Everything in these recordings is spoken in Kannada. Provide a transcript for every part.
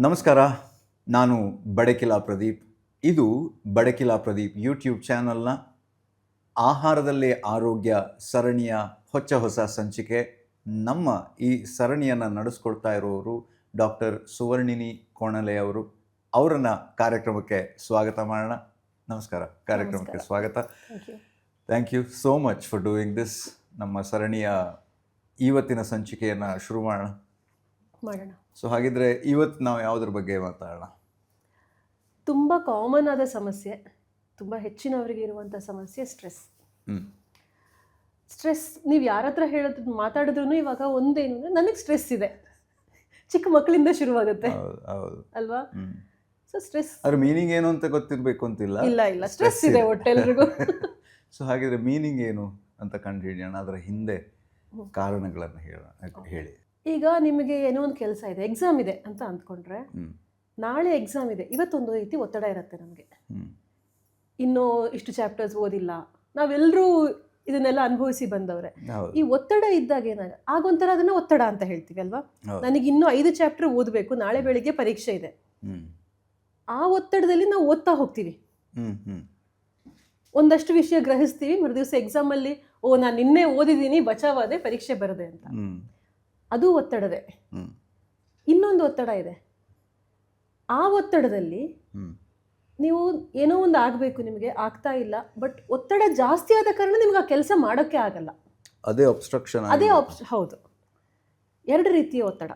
ನಮಸ್ಕಾರ, ನಾನು ಬಡಕಿಲಾ ಪ್ರದೀಪ್. ಇದು ಬಡಕಿಲಾ ಪ್ರದೀಪ್ ಯೂಟ್ಯೂಬ್ ಚಾನಲ್ನ ಆಹಾರದಲ್ಲೇ ಆರೋಗ್ಯ ಸರಣಿಯ ಹೊಸ ಸಂಚಿಕೆ. ನಮ್ಮ ಈ ಸರಣಿಯನ್ನು ನಡೆಸ್ಕೊಳ್ತಾ ಇರೋರು ಡಾಕ್ಟರ್ ಸುವರ್ಣಿನಿ ಕೋಣಲೆ ಅವರು. ಅವರನ್ನು ಕಾರ್ಯಕ್ರಮಕ್ಕೆ ಸ್ವಾಗತ ಮಾಡೋಣ. ನಮಸ್ಕಾರ, ಕಾರ್ಯಕ್ರಮಕ್ಕೆ ಸ್ವಾಗತ. Thank you so much for doing this. ನಮ್ಮ ಸರಣಿಯ ಇವತ್ತಿನ ಸಂಚಿಕೆಯನ್ನು ಶುರು ಮಾಡೋಣ. ಸೊ ಹಾಗಿದ್ರೆ ಇವತ್ತು ನಾವು ಯಾವುದ್ರ ಬಗ್ಗೆ ಮಾತಾಡೋಣ? ತುಂಬ ಕಾಮನ್ ಆದ ಸಮಸ್ಯೆ, ತುಂಬ ಹೆಚ್ಚಿನವರಿಗೆ ಇರುವಂಥ ಸಮಸ್ಯೆ ಸ್ಟ್ರೆಸ್. ಸ್ಟ್ರೆಸ್ ನೀವು ಯಾರ ಹತ್ರ ಹೇಳೋದು ಮಾತಾಡಿದ್ರು ಇವಾಗ ಒಂದೇನು ಅಂದರೆ ನನಗೆ ಸ್ಟ್ರೆಸ್ ಇದೆ, ಚಿಕ್ಕ ಮಕ್ಕಳಿಂದ ಶುರುವಾಗುತ್ತೆ ಅಲ್ವಾ? ಸೊ ಸ್ಟ್ರೆಸ್ ಅದ್ರ ಮೀನಿಂಗ್ ಏನು ಅಂತ ಗೊತ್ತಿರಬೇಕು ಅಂತಿಲ್ಲ. ಇಲ್ಲ ಸ್ಟ್ರೆಸ್ ಇದೆ ಒಟ್ಟೆಲ್ರಿಗೂ. ಸೊ ಹಾಗಿದ್ರೆ ಮೀನಿಂಗ್ ಏನು ಅಂತ ಕಂಡುಹಿಡಿಯೋಣ, ಅದರ ಹಿಂದೆ ಕಾರಣಗಳನ್ನು ಹೇಳಿ. ಈಗ ನಿಮಗೆ ಏನೋ ಒಂದು ಕೆಲಸ ಇದೆ, ಎಕ್ಸಾಮ್ ಇದೆ ಅಂತ ಅಂದ್ಕೊಂಡ್ರೆ, ನಾಳೆ ಎಕ್ಸಾಮ್ ಇದೆ, ಇವತ್ತೊಂದು ರೀತಿ ಒತ್ತಡ ಇರುತ್ತೆ ನಮಗೆ. ಇನ್ನೂ ಇಷ್ಟು ಚಾಪ್ಟರ್ಸ್ ಓದಿಲ್ಲ, ನಾವೆಲ್ಲರೂ ಇದನ್ನೆಲ್ಲ ಅನುಭವಿಸಿ ಬಂದವ್ರೆ. ಈ ಒತ್ತಡ ಇದ್ದಾಗ ಏನಾಗ ಆಗೊಂಥರ ಅದನ್ನ ಒತ್ತಡ ಅಂತ ಹೇಳ್ತೀವಿ ಅಲ್ವಾ? ನನಗೆ ಇನ್ನೂ 5 ಚಾಪ್ಟರ್ ಓದಬೇಕು, ನಾಳೆ ಬೆಳಿಗ್ಗೆ ಪರೀಕ್ಷೆ ಇದೆ. ಆ ಒತ್ತಡದಲ್ಲಿ ನಾವು ಓದ್ತಾ ಹೋಗ್ತೀವಿ, ಒಂದಷ್ಟು ವಿಷಯ ಗ್ರಹಿಸ್ತೀವಿ, ಮರುದಿವಸ ಎಕ್ಸಾಮಲ್ಲಿ ನಾನು ನಿನ್ನೆ ಓದಿದ್ದೀನಿ, ಬಚಾವಾದೆ, ಪರೀಕ್ಷೆ ಬರದೆ ಅಂತ. ಅದು ಒತ್ತಡದೇ. ಇನ್ನೊಂದು ಒತ್ತಡ ಇದೆ, ಆ ಒತ್ತಡದಲ್ಲಿ ನೀವು ಏನೋ ಒಂದು ಆಗಬೇಕು, ನಿಮಗೆ ಆಗ್ತಾ ಇಲ್ಲ, ಬಟ್ ಒತ್ತಡ ಜಾಸ್ತಿ ಆದ ಕಾರಣ ನಿಮ್ಗೆ ಆ ಕೆಲಸ ಮಾಡೋಕ್ಕೆ ಆಗಲ್ಲ. ಅದೇ ಅಬ್ಸ್ಟ್ರಕ್ಷನ್. ಹೌದು, 2 ರೀತಿಯ ಒತ್ತಡ.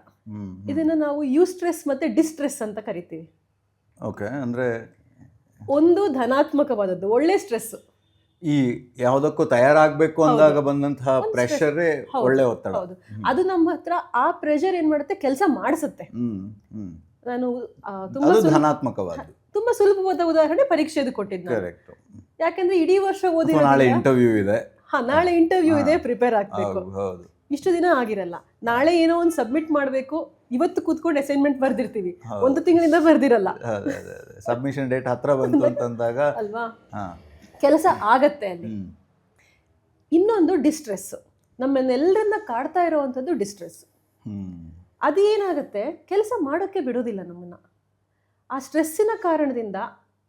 ಇದನ್ನ ನಾವು ಯೂಸ್ಟ್ರೆಸ್ ಮತ್ತೆ ಡಿಸ್ಟ್ರೆಸ್ ಅಂತ ಕರಿತೀವಿ. ಓಕೆ, ಅಂದ್ರೆ ಒಂದು ಧನಾತ್ಮಕವಾದದ್ದು, ಒಳ್ಳೆ ಸ್ಟ್ರೆಸ್. ಈ ಯಾವುದಕ್ಕೂ ತಯಾರಾಗಬೇಕು ಅಂದಾಗ ಬಂದಂತಹ ಪ್ರೆಷರೇ ಒಳ್ಳೆ ಒತ್ತಡ. ಹೌದು, ಅದು ನಮ್ಮ ಹತ್ರ ಆ ಪ್ರೆಷರ್ ಏನ್ ಮಾಡುತ್ತೆ, ಕೆಲಸ ಮಾಡಿಸುತ್ತೆ. ನಾನು ತುಂಬಾ ಸುಲಭವಾದ ಉದಾಹರಣೆ ಪರೀಕ್ಷೆದು ಕೊಟ್ಟಿದ್ದೆ. ಯಾಕಂದ್ರೆ ಇಡೀ ವರ್ಷ ಓದಿರೋ, ನಾಳೆ ಇಂಟರ್ವ್ಯೂ ಇದೆ, ನಾಳೆ ಇಂಟರ್ವ್ಯೂ ಇದೆ, ಪ್ರಿಪೇರ್ ಆಗ್ಬೇಕು. ಇಷ್ಟು ದಿನ ಆಗಿರಲ್ಲ, ನಾಳೆ ಏನೋ ಒಂದು ಸಬ್ಮಿಟ್ ಮಾಡಬೇಕು, ಇವತ್ತು ಕೂತ್ಕೊಂಡು ಅಸೈನ್ಮೆಂಟ್ ಬರ್ದಿರ್ತೀವಿ, 1 ತಿಂಗಳಿಂದ ಬರ್ದಿರಲ್ಲ. ಸಬ್ಮಿಷನ್ ಡೇಟ್ ಹತ್ರ ಬಂತು ಅಂತಂದಾಗ ಅಲ್ವಾ, ಕೆಲಸ ಆಗತ್ತೆ ಅಲ್ಲಿ. ಇನ್ನೊಂದು ಡಿಸ್ಟ್ರೆಸ್, ನಮ್ಮನ್ನೆಲ್ಲರನ್ನ ಕಾಡ್ತಾ ಇರೋವಂಥದ್ದು ಡಿಸ್ಟ್ರೆಸ್. ಅದೇನಾಗುತ್ತೆ, ಕೆಲಸ ಮಾಡೋಕ್ಕೆ ಬಿಡೋದಿಲ್ಲ ನಮ್ಮನ್ನ. ಆ ಸ್ಟ್ರೆಸ್ಸಿನ ಕಾರಣದಿಂದ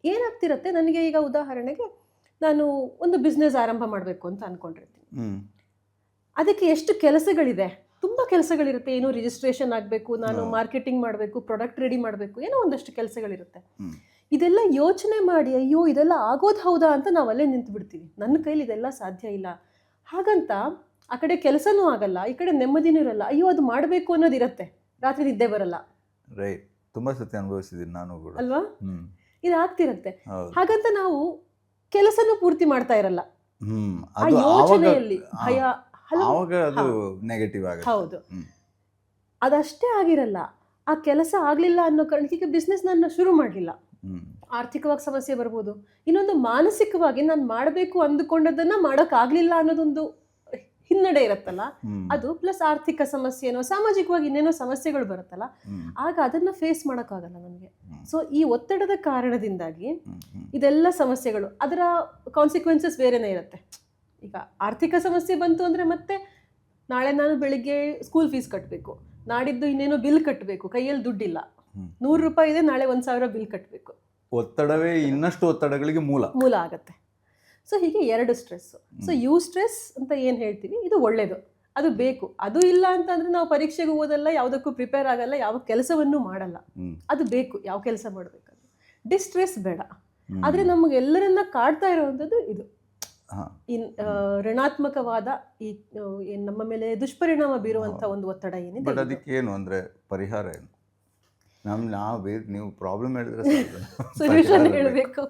ಏನಾಗ್ತಿರತ್ತೆ, ನನಗೆ ಈಗ ಉದಾಹರಣೆಗೆ ನಾನು ಒಂದು ಬಿಸ್ನೆಸ್ ಆರಂಭ ಮಾಡಬೇಕು ಅಂತ ಅಂದ್ಕೊಂಡಿರ್ತೀನಿ. ಅದಕ್ಕೆ ಎಷ್ಟು ಕೆಲಸಗಳಿದೆ, ತುಂಬ ಕೆಲಸಗಳಿರುತ್ತೆ. ಏನೋ ರಿಜಿಸ್ಟ್ರೇಷನ್ ಆಗಬೇಕು, ನಾನು ಮಾರ್ಕೆಟಿಂಗ್ ಮಾಡಬೇಕು, ಪ್ರಾಡಕ್ಟ್ ರೆಡಿ ಮಾಡಬೇಕು, ಏನೋ ಒಂದಷ್ಟು ಕೆಲಸಗಳಿರುತ್ತೆ. ಇದೆಲ್ಲ ಯೋಚನೆ ಮಾಡಿ, ಅಯ್ಯೋ ಇದೆಲ್ಲ ಆಗೋದು ಹೌದಾ ಅಂತ ನಾವು ಅಲ್ಲೇ ನಿಂತು ಬಿಡ್ತೀವಿ. ನನ್ನ ಕೈಲಿ ಇದೆಲ್ಲ ಸಾಧ್ಯ ಇಲ್ಲ. ಹಾಗಂತ ಆ ಕಡೆ ಕೆಲಸನೂ ಆಗಲ್ಲ, ಈ ಕಡೆ ನೆಮ್ಮದಿನೂ ಇರಲ್ಲ. ಅಯ್ಯೋ ಅದು ಮಾಡಬೇಕು ಅನ್ನೋದಿರತ್ತೆ, ರಾತ್ರಿ ನಿದ್ದೆ ಬರಲ್ಲ. ರೈಟ್, ತುಂಬಾ ಸತಿ ಅನುಭವಿಸಿದ್ದೀನಿ ನಾನು ಕೂಡ ಅಲ್ವಾ? ಇದಾಗ್ತಿರತ್ತೆ. ಹಾಗಂತ ನಾವು ಕೆಲಸನೂ ಪೂರ್ತಿ ಮಾಡ್ತಾ ಇರಲ್ಲ, ಆ ಯೋಚನೆಯಲ್ಲಿ ಭಯ, ನೆಗೆಟಿವ್ ಆಗುತ್ತೆ. ಹೌದು, ಅದಷ್ಟೇ ಆಗಿರಲ್ಲ, ಆ ಕೆಲಸ ಆಗ್ಲಿಲ್ಲ ಅನ್ನೋ ಕಾರಣಕ್ಕೆ ಈಗ ಬಿಸ್ನೆಸ್ ನಾನು ಶುರು ಮಾಡಲಿಲ್ಲ, ಆರ್ಥಿಕವಾಗಿ ಸಮಸ್ಯೆ ಬರ್ಬೋದು. ಇನ್ನೊಂದು ಮಾನಸಿಕವಾಗಿ ನಾನು ಮಾಡಬೇಕು ಅಂದುಕೊಂಡದನ್ನ ಮಾಡೋಕ್ಕಾಗಲಿಲ್ಲ ಅನ್ನೋದೊಂದು ಹಿನ್ನಡೆ ಇರುತ್ತಲ್ಲ, ಅದು ಪ್ಲಸ್ ಆರ್ಥಿಕ ಸಮಸ್ಯೆನೋ ಸಾಮಾಜಿಕವಾಗಿ ಇನ್ನೇನೋ ಸಮಸ್ಯೆಗಳು ಬರುತ್ತಲ್ಲ, ಆಗ ಅದನ್ನ ಫೇಸ್ ಮಾಡೋಕ್ಕಾಗಲ್ಲ ನನಗೆ. ಸೊ ಈ ಒತ್ತಡದ ಕಾರಣದಿಂದಾಗಿ ಇದೆಲ್ಲ ಸಮಸ್ಯೆಗಳು, ಅದರ ಕಾನ್ಸಿಕ್ವೆನ್ಸಸ್ ಬೇರೆನೇ ಇರುತ್ತೆ. ಈಗ ಆರ್ಥಿಕ ಸಮಸ್ಯೆ ಬಂತು ಅಂದರೆ ಮತ್ತೆ ನಾಳೆ ನಾನು ಬೆಳಿಗ್ಗೆ ಸ್ಕೂಲ್ ಫೀಸ್ ಕಟ್ಟಬೇಕು, ನಾಡಿದ್ದು ಇನ್ನೇನೋ ಬಿಲ್ ಕಟ್ಟಬೇಕು, ಕೈಯಲ್ಲಿ ದುಡ್ಡಿಲ್ಲ, 100 ರೂಪಾಯಿ ಇದೆ, ನಾಳೆ 1000 ಬಿಲ್ ಕಟ್ಟಬೇಕು. ಒತ್ತಡವೇ ಇನ್ನಷ್ಟು ಒತ್ತಡಗಳಿಗೆ ಮೂಲ ಆಗತ್ತೆ. ಸೊ ಹೀಗೆ 2 ಸ್ಟ್ರೆಸ್. ಸೊ ಯೂ ಸ್ಟ್ರೆಸ್ ಅಂತ ಏನು ಹೇಳ್ತೀವಿ, ಇದು ಒಳ್ಳೇದು, ಅದು ಬೇಕು. ಅದು ಇಲ್ಲ ಅಂತಂದ್ರೆ ನಾವು ಪರೀಕ್ಷೆಗೆ ಓದಲ್ಲ, ಯಾವುದಕ್ಕೂ ಪ್ರಿಪೇರ್ ಆಗಲ್ಲ, ಯಾವ ಕೆಲಸವನ್ನು ಮಾಡಲ್ಲ. ಅದು ಬೇಕು, ಯಾವ ಕೆಲಸ ಮಾಡಬೇಕಂದ್ರೆ. ಡಿಸ್ಟ್ರೆಸ್ ಬೇಡ. ಆದರೆ ನಮಗೆಲ್ಲರನ್ನ ಕಾಡ್ತಾ ಇರುವಂಥದ್ದು ಇದು, ಋಣಾತ್ಮಕವಾದ ಈ ನಮ್ಮ ಮೇಲೆ ದುಷ್ಪರಿಣಾಮ ಬೀರುವಂಥ ಒಂದು ಒತ್ತಡ ಏನಿದೆ. ಬಟ್ ಅದಕ್ಕೆ ಏನು ಅಂದರೆ ಪರಿಹಾರ ಏನು? ನೀವು ಪ್ರಾಬ್ಲಮ್ ಹೇಳಿದ್ರೆ ಸೊಲ್ಯೂಷನ್ ಹೇಳಬೇಕು.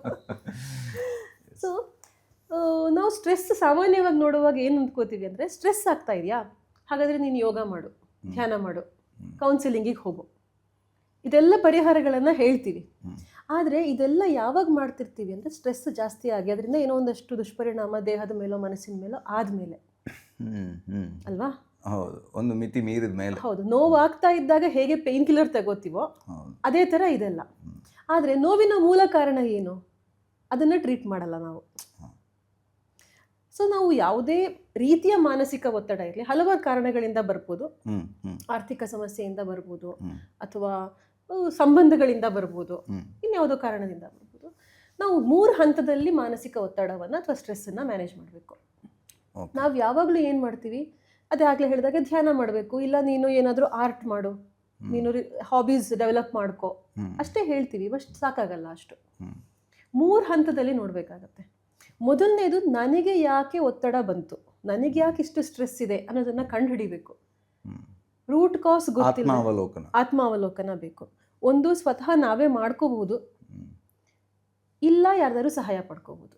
ಸೊ ನಾವು ಸ್ಟ್ರೆಸ್ ಸಾಮಾನ್ಯವಾಗಿ ನೋಡುವಾಗ ಏನು ಅಂದ್ಕೋತೀವಿ ಅಂದರೆ, ಸ್ಟ್ರೆಸ್ ಆಗ್ತಾ ಇದೆಯಾ, ಹಾಗಾದರೆ ನೀನು ಯೋಗ ಮಾಡು, ಧ್ಯಾನ ಮಾಡು, ಕೌನ್ಸಿಲಿಂಗಿಗೆ ಹೋಗು, ಇದೆಲ್ಲ ಪರಿಹಾರಗಳನ್ನು ಹೇಳ್ತೀವಿ. ಆದರೆ ಇದೆಲ್ಲ ಯಾವಾಗ ಮಾಡ್ತಿರ್ತೀವಿ ಅಂದರೆ, ಸ್ಟ್ರೆಸ್ ಜಾಸ್ತಿ ಆಗಿ ಅದರಿಂದ ಏನೋ ಒಂದಷ್ಟು ದುಷ್ಪರಿಣಾಮ ದೇಹದ ಮೇಲೋ ಮನಸ್ಸಿನ ಮೇಲೋ ಆದಮೇಲೆ ಅಲ್ವಾ? ಹೌದು, ಒಂದು ಮಿತಿ ಮೀರಿದ ಮೇಲೆ. ಹೌದು, ನೋವಾಗ್ತಾ ಇದ್ದಾಗ ಹೇಗೆ ಪೇನ್ ಕಿಲ್ಲರ್ ತಗೋತೀವೋ ಅದೇ ಥರ ಇದೆಲ್ಲ. ಆದರೆ ನೋವಿನ ಮೂಲ ಕಾರಣ ಏನು, ಅದನ್ನು ಟ್ರೀಟ್ ಮಾಡಲ್ಲ ನಾವು. ಸೊ ನಾವು ಯಾವುದೇ ರೀತಿಯ ಮಾನಸಿಕ ಒತ್ತಡ ಇರಲಿ, ಹಲವಾರು ಕಾರಣಗಳಿಂದ ಬರ್ಬೋದು. ಆರ್ಥಿಕ ಸಮಸ್ಯೆಯಿಂದ ಬರ್ಬೋದು, ಅಥವಾ ಸಂಬಂಧಗಳಿಂದ ಬರ್ಬೋದು, ಹ್ಮ್. ಇನ್ಯಾವುದೋ ಕಾರಣದಿಂದ ಬರ್ಬೋದು. ನಾವು 3 ಹಂತದಲ್ಲಿ ಮಾನಸಿಕ ಒತ್ತಡವನ್ನು ಅಥವಾ ಸ್ಟ್ರೆಸ್ಸನ್ನು ಮ್ಯಾನೇಜ್ ಮಾಡಬೇಕು. Okay. ನಾವು ಯಾವಾಗಲೂ ಏನು ಮಾಡ್ತೀವಿ, ಅದೇ ಆಗಲೇ ಹೇಳಿದಾಗ ಧ್ಯಾನ ಮಾಡಬೇಕು, ಇಲ್ಲ ನೀನು ಏನಾದರೂ ಆರ್ಟ್ ಮಾಡು, ನೀನು ಹಾಬೀಸ್ ಡೆವಲಪ್ ಮಾಡ್ಕೋ, ಅಷ್ಟೇ ಹೇಳ್ತೀವಿ. ಬಟ್ ಸಾಕಾಗಲ್ಲ ಅಷ್ಟು. 3 ಹಂತದಲ್ಲಿ ನೋಡಬೇಕಾಗತ್ತೆ. ಮೊದಲನೇದು, ನನಗೆ ಯಾಕೆ ಒತ್ತಡ ಬಂತು, ನನಗೆ ಯಾಕೆ ಇಷ್ಟು ಸ್ಟ್ರೆಸ್ ಇದೆ ಅನ್ನೋದನ್ನು ಕಂಡುಹಿಡಿಬೇಕು. ರೂಟ್ ಕಾಸ್ ಗೊತ್ತಿಲ್ಲ, ಆತ್ಮಾವಲೋಕನ ಬೇಕು. ಒಂದು ಸ್ವತಃ ನಾವೇ ಮಾಡ್ಕೋಬಹುದು, ಇಲ್ಲ ಯಾರ್ದಾದ್ರು ಸಹಾಯ ಪಡ್ಕೋಬಹುದು,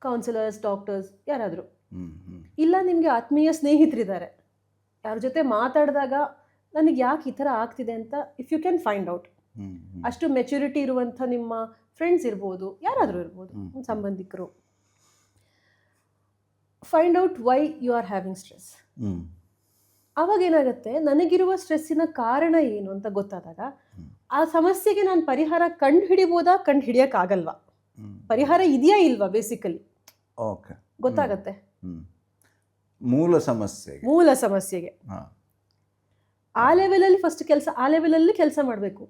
ಕೌನ್ಸಿಲರ್ಸ್, ಡಾಕ್ಟರ್ಸ್, ಯಾರಾದರೂ. ಇಲ್ಲ ನಿಮಗೆ ಆತ್ಮೀಯ ಸ್ನೇಹಿತರಿದ್ದಾರೆ, ಯಾರ ಜೊತೆ ಮಾತಾಡಿದಾಗ ನನಗೆ ಯಾಕೆ ಈ ಥರ ಆಗ್ತಿದೆ ಅಂತ if you can find out, ಅಷ್ಟು ಮೆಚುರಿಟಿ ಇರುವಂಥ ನಿಮ್ಮ ಫ್ರೆಂಡ್ಸ್ ಇರ್ಬೋದು, ಯಾರಾದರೂ ಇರ್ಬೋದು, ಸಂಬಂಧಿಕರು. Find out why you are having stress. ಆವಾಗ ಏನಾಗುತ್ತೆ, ನನಗಿರುವ ಸ್ಟ್ರೆಸ್ಸಿನ ಕಾರಣ ಏನು ಅಂತ ಗೊತ್ತಾದಾಗ ಆ ಸಮಸ್ಯೆಗೆ ನಾನು ಪರಿಹಾರ ಕಂಡು ಹಿಡಿಬೋದಾ, ಕಂಡು ಹಿಡಿಯೋಕ್ಕಾಗಲ್ವಾ, ಪರಿಹಾರ ಇದೆಯಾ ಇಲ್ವಾ, ಬೇಸಿಕಲಿ ಗೊತ್ತಾಗತ್ತೆ. ಮೂಲ ಸಮಸ್ಯೆಗೆ ಆ ಲೆವೆಲಲ್ಲಿ ಫಸ್ಟ್ ಆ ಲೆವೆಲಲ್ಲಿ ಕೆಲಸ ಮಾಡಬೇಕು.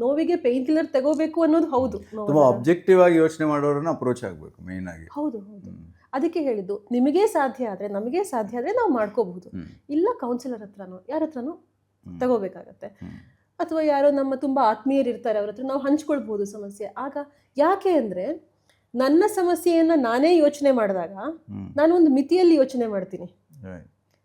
ನೋವಿಗೆ ಪೇನ್ ಕಿಲ್ಲರ್ ತಗೋಬೇಕು ಅನ್ನೋದು ಹೌದು, ತುಂಬಾ ಆಬ್ಜೆಕ್ಟಿವ್ ಆಗಿ ಯೋಚನೆ ಮಾಡೋರನ್ನ ಅಪ್ರೋಚ್ ಆಗಬೇಕು ಮೇನ್ ಆಗಿ. ಹೌದು. ಅದಕ್ಕೆ ಹೇಳಿದ್ದು, ನಿಮಗೆ ಸಾಧ್ಯ ಆದರೆ, ನಮಗೆ ಸಾಧ್ಯ ಆದರೆ ನಾವು ಮಾಡ್ಕೋಬಹುದು, ಇಲ್ಲ ಕೌನ್ಸಿಲರ್ ಹತ್ರನೋ ಯಾರ ಹತ್ರನೋ ತಗೋಬೇಕಾಗತ್ತೆ. ಅಥವಾ ಯಾರೋ ನಮ್ಮ ತುಂಬ ಆತ್ಮೀಯರು ಇರ್ತಾರೆ, ಅವ್ರ ಹತ್ರ ನಾವು ಹಂಚ್ಕೊಳ್ಬೋದು ಸಮಸ್ಯೆ. ಆಗ ಯಾಕೆ ಅಂದರೆ, ನನ್ನ ಸಮಸ್ಯೆಯನ್ನು ನಾನೇ ಯೋಚನೆ ಮಾಡಿದಾಗ ನಾನು ಒಂದು ಮಿತಿಯಲ್ಲಿ ಯೋಚನೆ ಮಾಡ್ತೀನಿ.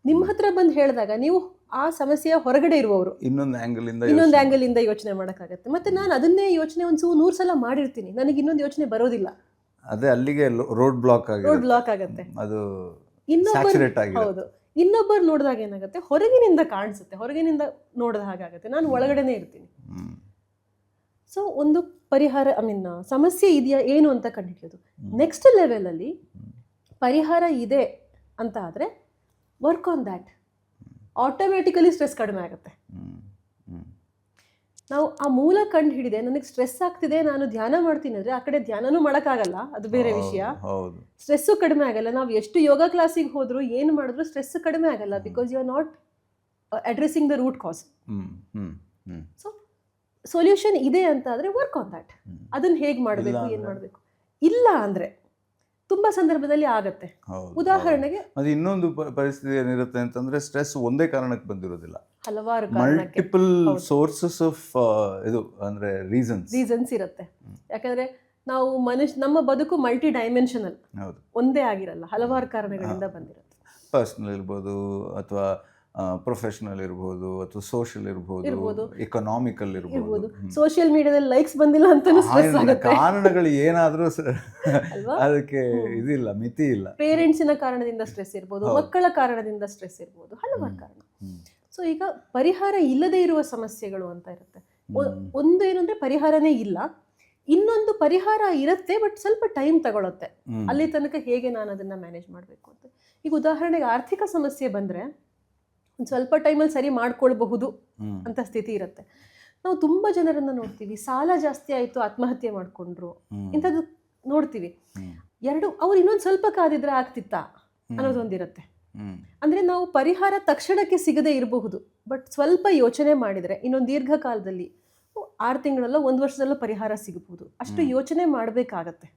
ನಿಮ್ಮ ಹತ್ರ ಬಂದು ಹೇಳಿದಾಗ ನೀವು ಆ ಸಮಸ್ಯೆಯ ಹೊರಗಡೆ ಇರುವವರು ಇನ್ನೊಂದು ಆ್ಯಂಗಲ್ ಇಂದ ಯೋಚನೆ ಮಾಡೋಕ್ಕಾಗತ್ತೆ. ಮತ್ತೆ ನಾನು ಅದನ್ನೇ ಯೋಚನೆ 100 ಸಲ ಮಾಡಿರ್ತೀನಿ, ನನಗೆ ಇನ್ನೊಂದು ಯೋಚನೆ ಬರೋದಿಲ್ಲ. ಅದೇ ಅಲ್ಲಿಗೆ ರೋಡ್ ಬ್ಲಾಕ್ ಆಗುತ್ತೆ. ಅದು ಹೌದು. ಇನ್ನೊಬ್ಬರು ನೋಡಿದಾಗ ಏನಾಗುತ್ತೆ, ಹೊರಗಿನಿಂದ ಕಾಣಿಸುತ್ತೆ, ಹೊರಗಿನಿಂದ ನೋಡಿದ ಹಾಗಾಗುತ್ತೆ, ನಾನು ಒಳಗಡೆನೆ ಇರ್ತೀನಿ. ಸೊ ಒಂದು ಪರಿಹಾರ, ಸಮಸ್ಯೆ ಇದೆಯಾ ಏನು ಅಂತ ಕಂಡುಹಿಡಿಯೋದು. ನೆಕ್ಸ್ಟ್ ಲೆವೆಲಲ್ಲಿ ಪರಿಹಾರ ಇದೆ ಅಂತ ಆದರೆ work on that, automatically stress ಕಡಿಮೆ ಆಗುತ್ತೆ. ನಾವು ಆ ಮೂಲ ಕಂಡು ಹಿಡಿದೆ, ನನಗೆ ಸ್ಟ್ರೆಸ್ ಆಗ್ತಿದೆ, ನಾನು ಧ್ಯಾನ ಮಾಡ್ತೀನಿ ಅಂದರೆ ಆ ಕಡೆ ಧ್ಯಾನನೂ ಮಾಡೋಕ್ಕಾಗಲ್ಲ, ಅದು ಬೇರೆ ವಿಷಯ. ಸ್ಟ್ರೆಸ್ಸು ಕಡಿಮೆ ಆಗಲ್ಲ. ನಾವು ಎಷ್ಟು ಯೋಗ ಕ್ಲಾಸಿಗೆ ಹೋದ್ರು ಏನು ಮಾಡಿದ್ರು ಸ್ಟ್ರೆಸ್ ಕಡಿಮೆ ಆಗಲ್ಲ, because you are not addressing the root cause. So solution ಇದೆ ಅಂತ ಆದರೆ ವರ್ಕ್ ಆನ್ ದ್ಯಾಟ್. ಅದನ್ನು ಹೇಗೆ ಮಾಡಬೇಕು, ಏನು ಮಾಡಬೇಕು. ಇಲ್ಲ ಅಂದರೆ ತುಂಬ ಸಂದರ್ಭದಲ್ಲಿ ಆಗತ್ತೆ. ಉದಾಹರಣೆಗೆ ಅದು ಇನ್ನೊಂದು ಪರಿಸ್ಥಿತಿ ಏನಿರುತ್ತೆ ಅಂತಂದ್ರೆ, ಸ್ಟ್ರೆಸ್ ಒಂದೇ ಕಾರಣಕ್ಕೆ ಬಂದಿರೋದಿಲ್ಲ, ಹಲವಾರು ಮಲ್ಟಿಪಲ್ ಸೋರ್ಸಸ್ ಆಫ್ ಇದು ಅಂದ್ರೆ ರೀಸನ್ಸ್ ಇರುತ್ತೆ. ಯಾಕಂದ್ರೆ ನಾವು ನಮ್ಮ ಬದುಕು ಮಲ್ಟಿ ಡೈಮೆನ್ಷನಲ್, ಒಂದೇ ಆಗಿರಲ್ಲ, ಹಲವಾರು ಕಾರಣಗಳಿಂದ ಬಂದಿರುತ್ತೆ. ಪರ್ಸನಲ್ ಇರ್ಬೋದು, ಅಥವಾ ಪ್ರೊಫೆಷನಲ್ ಇರ್ಬೋದು, ಅಥವಾ ಸೋಷಿಯಲ್ ಇರ್ಬೋದು, ಎಕನಾಮಿಕಲ್ ಇರ್ಬೋದು. ಸೋಷಿಯಲ್ ಮೀಡಿಯಾದಲ್ಲಿ ಲೈಕ್ಸ್ ಬಂದಿಲ್ಲ ಅಂತ ಕಾರಣಗಳು ಏನಾದ್ರೂ ಅದಕ್ಕೆ ಇದಿಲ್ಲ, ಮಿತಿ ಇಲ್ಲ. ಪೇರೆಂಟ್ಸಿನ ಕಾರಣದಿಂದ ಸ್ಟ್ರೆಸ್ ಇರ್ಬೋದು, ಮಕ್ಕಳ ಕಾರಣದಿಂದ ಸ್ಟ್ರೆಸ್ ಇರ್ಬೋದು, ಹಲವಾರು ಕಾರಣ. ಸೊ ಈಗ ಪರಿಹಾರ ಇಲ್ಲದೆ ಇರುವ ಸಮಸ್ಯೆಗಳು ಅಂತ ಇರುತ್ತೆ. ಒಂದು ಏನಂದ್ರೆ ಪರಿಹಾರನೇ ಇಲ್ಲ, ಇನ್ನೊಂದು ಪರಿಹಾರ ಇರುತ್ತೆ ಬಟ್ ಸ್ವಲ್ಪ ಟೈಮ್ ತಗೊಳುತ್ತೆ. ಅಲ್ಲಿ ತನಕ ಹೇಗೆ ನಾನು ಅದನ್ನ ಮ್ಯಾನೇಜ್ ಮಾಡಬೇಕು ಅಂತ. ಈಗ ಉದಾಹರಣೆಗೆ ಆರ್ಥಿಕ ಸಮಸ್ಯೆ ಬಂದ್ರೆ ಒಂದು ಸ್ವಲ್ಪ ಟೈಮಲ್ಲಿ ಸರಿ ಮಾಡ್ಕೊಳ್ಬಹುದು ಅಂತ ಸ್ಥಿತಿ ಇರುತ್ತೆ. ನಾವು ತುಂಬ ಜನರನ್ನ ನೋಡ್ತೀವಿ, ಸಾಲ ಜಾಸ್ತಿ ಆಯಿತು ಆತ್ಮಹತ್ಯೆ ಮಾಡಿಕೊಂಡ್ರು, ಇಂಥದ್ದು ನೋಡ್ತೀವಿ. ಅವ್ರು ಇನ್ನೊಂದು ಸ್ವಲ್ಪ ಕಾದಿದ್ರೆ ಆಗ್ತಿತ್ತಾ ಅನ್ನೋದೊಂದಿರುತ್ತೆ. ಅಂದರೆ ನಾವು ಪರಿಹಾರ ತಕ್ಷಣಕ್ಕೆ ಸಿಗದೆ ಇರಬಹುದು, ಬಟ್ ಸ್ವಲ್ಪ ಯೋಚನೆ ಮಾಡಿದರೆ ಇನ್ನೊಂದು ದೀರ್ಘಕಾಲದಲ್ಲಿ 6 ತಿಂಗಳಲ್ಲೋ 1 ವರ್ಷದಲ್ಲೋ ಪರಿಹಾರ ಸಿಗಬಹುದು. ಅಷ್ಟು ಯೋಚನೆ ಮಾಡಬೇಕಾಗತ್ತೆ.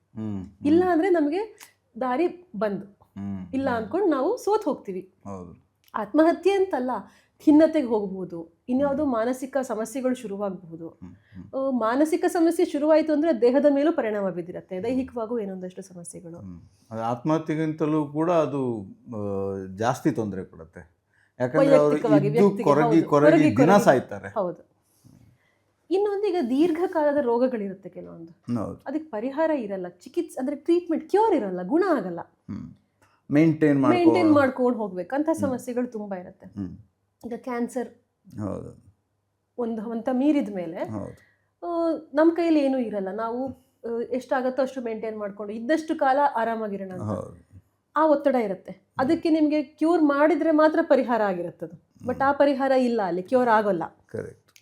ಇಲ್ಲ ಅಂದರೆ ನಮಗೆ ದಾರಿ ಬಂದು ಇಲ್ಲ ಅಂದ್ಕೊಂಡು ನಾವು ಸೋತ್ ಹೋಗ್ತೀವಿ. ಆತ್ಮಹತ್ಯೆ ಅಂತಲ್ಲ, ಖಿನ್ನತೆಗೆ ಹೋಗ್ಬೋದು, ಇನ್ಯಾವುದೋ ಮಾನಸಿಕ ಸಮಸ್ಯೆಗಳು ಶುರುವಾಗಬಹುದು. ಮಾನಸಿಕ ಸಮಸ್ಯೆ ಶುರುವಾಯಿತು ಅಂದರೆ ದೇಹದ ಮೇಲೂ ಪರಿಣಾಮ ಬಿದ್ದಿರುತ್ತೆ, ದೈಹಿಕವಾಗೂ ಏನೊಂದಷ್ಟು ಸಮಸ್ಯೆಗಳು. ಆತ್ಮಹತ್ಯೆಗಿಂತಲೂ ಕೂಡ ಅದು ಜಾಸ್ತಿ ತೊಂದರೆ ಕೊಡುತ್ತೆ, ಯಾಕಂದ್ರೆ ಕೊರಗಿ ದಿನ ಸಾಯ್ತಾರೆ. ಹೌದು. ಇನ್ನೊಂದು, ಈಗ ದೀರ್ಘಕಾಲದ ರೋಗಗಳಿರುತ್ತೆ ಕೆಲವೊಂದು, ಅದಕ್ಕೆ ಪರಿಹಾರ ಇರಲ್ಲ, ಚಿಕಿತ್ಸೆ ಅಂದ್ರೆ ಟ್ರೀಟ್ಮೆಂಟ್, ಕ್ಯೂರ್ ಇರಲ್ಲ, ಗುಣ ಆಗಲ್ಲ, ಮೇಂಟೈನ್ ಮಾಡ್ಕೊಂಡು ಹೋಗ್ಬೇಕು ಅಂತ ಸಮಸ್ಯೆಗಳು ತುಂಬಾ ಇರುತ್ತೆ. ಈಗ ಕ್ಯಾನ್ಸರ್ ಒಂದು ಹಂತ ಮೀರಿದ ಮೇಲೆ ನಮ್ಮ ಕೈಯಲ್ಲಿ ಏನೂ ಇರಲ್ಲ, ನಾವು ಎಷ್ಟಾಗತ್ತೋ ಅಷ್ಟು ಮೇಂಟೈನ್ ಮಾಡ್ಕೊಂಡು ಇದ್ದಷ್ಟು ಕಾಲ ಆರಾಮಾಗಿರೋಣ ಅಂತ ಆ ಒತ್ತಡ ಇರುತ್ತೆ. ಅದಕ್ಕೆ ನಿಮಗೆ ಕ್ಯೂರ್ ಮಾಡಿದ್ರೆ ಮಾತ್ರ ಪರಿಹಾರ ಆಗಿರುತ್ತದು, ಬಟ್ ಆ ಪರಿಹಾರ ಇಲ್ಲ, ಅಲ್ಲಿ ಕ್ಯೂರ್ ಆಗೋಲ್ಲ